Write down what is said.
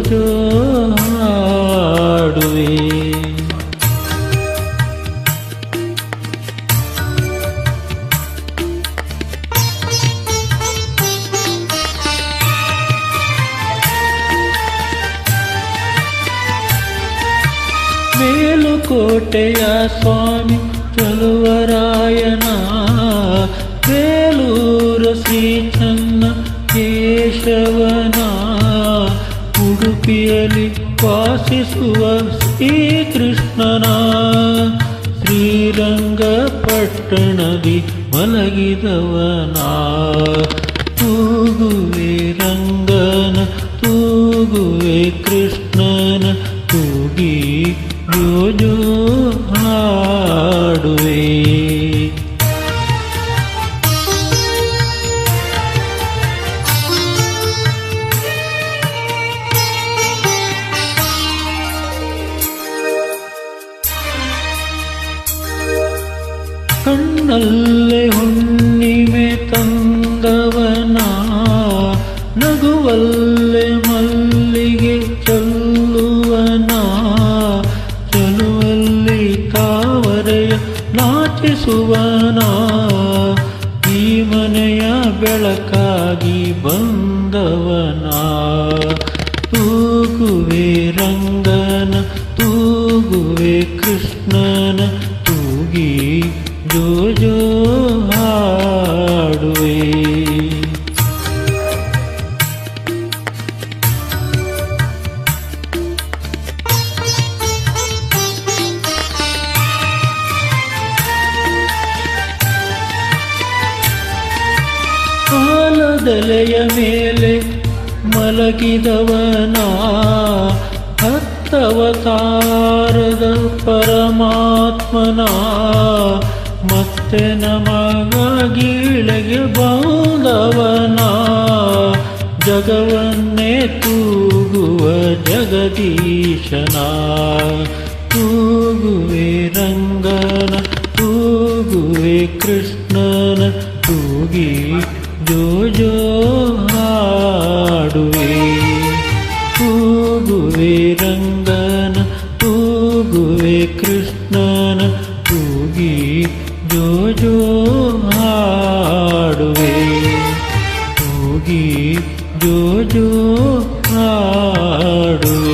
ಜೋ ಹಾಡುವೆ. ಮೇಲುಕೋಟೆಯ ಸ್ವಾಮಿ ಚಲುವರಾಯನ, ಬೇಲೂರು ಶ್ರೀ ಚನ್ನ ಕೇಶವನ, ಉಡುಪಿಯಲ್ಲಿ ವಾಸಿಸುವ ಶ್ರೀಕೃಷ್ಣನ, ಶ್ರೀರಂಗಪಟ್ಟಣದಿ ಮಲಗಿದವನ, ತೂಗುವೆ ರಂಗನ ತೂಗುವೆ ಕೃಷ್ಣನ, ತೂಗಿ ಜೋ ಜೋ ಹಾಡುವೆ. ಕಣ್ಣಲ್ಲೇ ಹುಣ್ಣಿಮೆ ತಂದವನ, ನಗುವಲ್ಲೇ ಮಲ್ಲಿಗೆ ಚೆಲ್ಲುವನ, ಚಲುವಲ್ಲಿ ತಾವರೆಯ ನಾಚಿಸುವನ, ಈ ಮನೆಯ ಬೆಳಕಾಗಿ ಬಂದವನ, ತೂಗುವೆ ರಂಗನ ತೂಗುವೆ ಕೃಷ್ಣನ, ತೂಗಿ ಜೋ ಜೋ ಹಾಡುವೆ. ಕಾಲದೆಲೆಯ ಮೇಲೆ ಮಲಗಿದವನ, ಹತ್ತವತಾರದ ಪರಮಾತ್ಮನ, ಮತ್ತೆ ನಮಗೀಳೆಗೆ ಬಂದವನ, ಜಗವನ್ನೇ ತೂಗುವ ಜಗದೀಶನ, ತೂಗುವೆ ರಂಗನ ತೂಗುವೆ ಕೃಷ್ಣನ, ತೂಗಿ ಜೋ ಜೋ ಹಾಡುವೆ. ತೂಗುವೆ ರಂಗನ ತೂಗುವೆ ಕೃಷ್ಣನ, ತೂಗಿ ಜೋ ಜೋ ಹಾಡುವೆ. ತೂಗಿ ಜೋ ಜೋ ಹಾಡುವೆ.